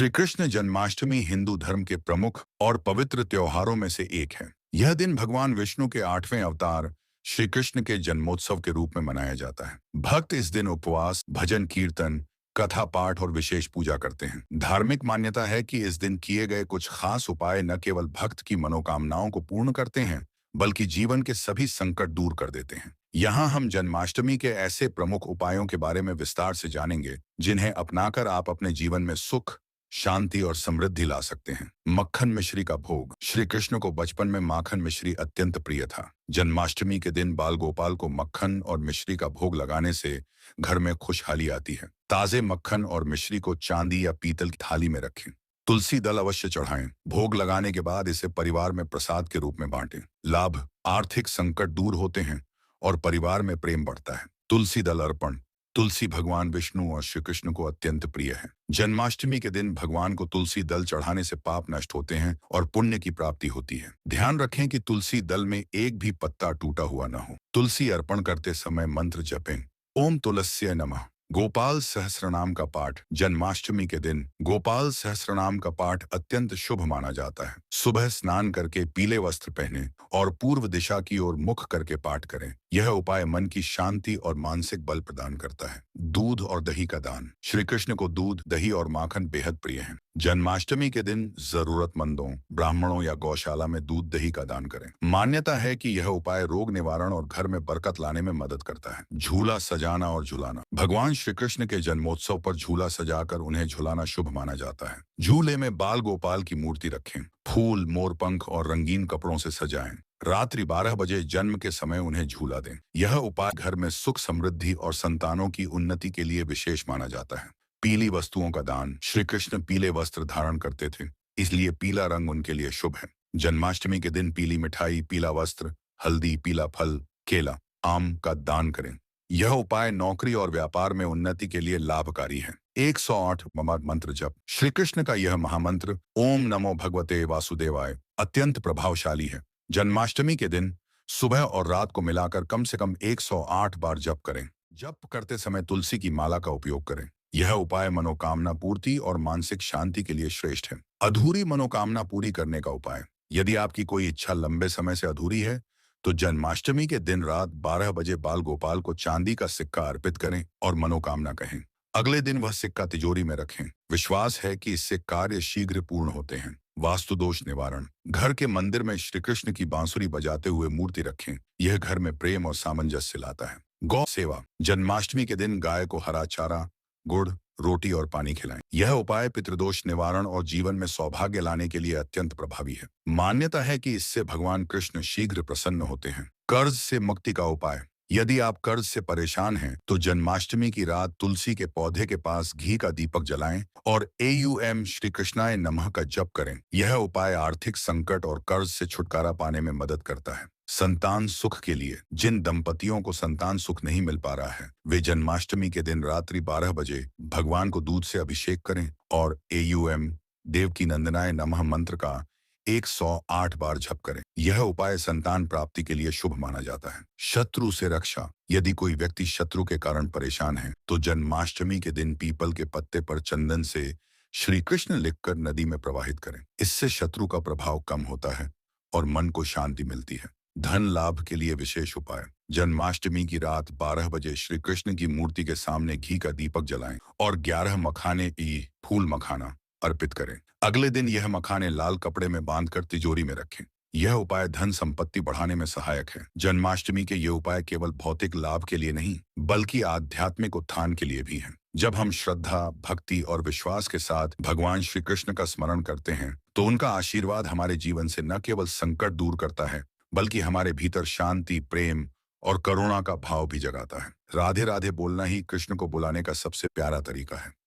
श्री कृष्ण जन्माष्टमी हिंदू धर्म के प्रमुख और पवित्र त्योहारों में से एक है। यह दिन भगवान विष्णु के 8वें अवतार श्री कृष्ण के जन्मोत्सव के रूप में मनाया जाता है। भक्त इस दिन उपवास, भजन कीर्तन, कथा पाठ और विशेष पूजा करते हैं। धार्मिक मान्यता है कि इस दिन किए गए कुछ खास उपाय न केवल भक्त की मनोकामनाओं को पूर्ण करते हैं, बल्कि जीवन के सभी संकट दूर कर देते हैं। यहाँ हम जन्माष्टमी के ऐसे प्रमुख उपायों के बारे में विस्तार से जानेंगे, जिन्हें अपनाकर आप अपने जीवन में सुख, शांति और समृद्धि ला सकते हैं। मक्खन मिश्री का भोग। श्री कृष्ण को बचपन में माखन मिश्री अत्यंत प्रिय था। जन्माष्टमी के दिन बाल गोपाल को मक्खन और मिश्री का भोग लगाने से घर में खुशहाली आती है। ताजे मक्खन और मिश्री को चांदी या पीतल की थाली में रखें। तुलसी दल अवश्य चढ़ाएं। भोग लगाने के बाद इसे परिवार में प्रसाद के रूप में बांटें। लाभ: आर्थिक संकट दूर होते हैं और परिवार में प्रेम बढ़ता है। तुलसी दल अर्पण। तुलसी भगवान विष्णु और श्री कृष्ण को अत्यंत प्रिय है। जन्माष्टमी के दिन भगवान को तुलसी दल चढ़ाने से पाप नष्ट होते हैं और पुण्य की प्राप्ति होती है। ध्यान रखें कि तुलसी दल में एक भी पत्ता टूटा हुआ न हो। तुलसी अर्पण करते समय मंत्र जपें। ओम तुलस्ये नमः। गोपाल सहस्रनाम का पाठ। जन्माष्टमी के दिन गोपाल सहस्रनाम का पाठ अत्यंत शुभ माना जाता है। सुबह स्नान करके पीले वस्त्र पहने और पूर्व दिशा की ओर मुख करके पाठ करें। यह उपाय मन की शांति और मानसिक बल प्रदान करता है। दूध और दही का दान। श्री कृष्ण को दूध, दही और माखन बेहद प्रिय है। जन्माष्टमी के दिन जरूरतमंदों, ब्राह्मणों या गौशाला में दूध, दही का दान करें। मान्यता है कि यह उपाय रोग निवारण और घर में बरकत लाने में मदद करता है। झूला सजाना और झुलाना। भगवान श्री कृष्ण के जन्मोत्सव पर झूला सजाकर उन्हें झुलाना शुभ माना जाता है। झूले में बाल गोपाल की मूर्ति रखें। फूल, मोरपंख और रंगीन कपड़ों से सजाएं। रात्रि 12 बजे जन्म के समय उन्हें झूला दें। यह उपाय घर में सुख, समृद्धि और संतानों की उन्नति के लिए विशेष माना जाता है। पीली वस्तुओं का दान। श्री कृष्ण पीले वस्त्र धारण करते थे, इसलिए पीला रंग उनके लिए शुभ है। जन्माष्टमी के दिन पीली मिठाई, पीला वस्त्र, हल्दी, पीला फल, केला, आम का दान करें। यह उपाय नौकरी और व्यापार में उन्नति के लिए लाभकारी है। 108 मंत्र जप। श्री कृष्ण का यह महामंत्र ओम नमो भगवते वासुदेवाय अत्यंत प्रभावशाली है। जन्माष्टमी के दिन सुबह और रात को मिलाकर कम से कम 108 बार जप करें। जप करते समय तुलसी की माला का उपयोग करें। यह उपाय मनोकामना पूर्ति और मानसिक शांति के लिए श्रेष्ठ है। अधूरी मनोकामना पूरी करने का उपाय। यदि आपकी कोई इच्छा लंबे समय से अधूरी है, तो जन्माष्टमी के दिन रात 12 बजे बाल गोपाल को चांदी का सिक्का अर्पित करें और मनोकामना कहें। अगले दिन वह सिक्का तिजोरी में रखें। विश्वास है कि इससे कार्य शीघ्र पूर्ण होते हैं। वास्तु दोष निवारण। घर के मंदिर में श्री कृष्ण की बांसुरी बजाते हुए मूर्ति रखें। यह घर में प्रेम और सामंजस्य लाता है। गौ सेवा। जन्माष्टमी के दिन गाय को हरा चारा, गुड़, रोटी और पानी खिलाएं। यह उपाय पितृदोष निवारण और जीवन में सौभाग्य लाने के लिए अत्यंत प्रभावी है। मान्यता है कि इससे भगवान कृष्ण शीघ्र प्रसन्न होते हैं। कर्ज से मुक्ति का उपाय। यदि आप कर्ज से परेशान हैं, तो जन्माष्टमी की रात तुलसी के पौधे के पास घी का दीपक जलाएं और एयूएम श्री कृष्णाय नमः का जप करें। यह उपाय आर्थिक संकट और कर्ज से छुटकारा पाने में मदद करता है। संतान सुख के लिए। जिन दंपतियों को संतान सुख नहीं मिल पा रहा है, वे जन्माष्टमी के दिन रात्रि 12 बजे भगवान को दूध से अभिषेक करें और एयूएम देवकी नंदनाय नमः मंत्र का 108 बार जप करें। यह उपाय संतान प्राप्ति के लिए शुभ माना जाता है। शत्रु से रक्षा। यदि कोई व्यक्ति शत्रु के कारण परेशान है, तो जन्माष्टमी के दिन पीपल के पत्ते पर चंदन से श्री कृष्ण लिखकर नदी में प्रवाहित करें। इससे शत्रु का प्रभाव कम होता है और मन को शांति मिलती है। धन लाभ के लिए विशेष उपाय। जन्माष्टमी की रात 12 बजे श्री कृष्ण की मूर्ति के सामने घी का दीपक जलाएं और 11 मखाने फूल मखाना अर्पित करें। अगले दिन यह मखाने लाल कपड़े में बांधकर तिजोरी में रखें। यह उपाय धन संपत्ति बढ़ाने में सहायक है। जन्माष्टमी के ये उपाय केवल भौतिक लाभ के लिए नहीं, बल्कि आध्यात्मिक उत्थान के लिए भी हैं। जब हम श्रद्धा, भक्ति और विश्वास के साथ भगवान श्री कृष्ण का स्मरण करते हैं, तो उनका आशीर्वाद हमारे जीवन से न केवल संकट दूर करता है, बल्कि हमारे भीतर शांति, प्रेम और करुणा का भाव भी जगाता है। राधे राधे बोलना ही कृष्ण को बुलाने का सबसे प्यारा तरीका है।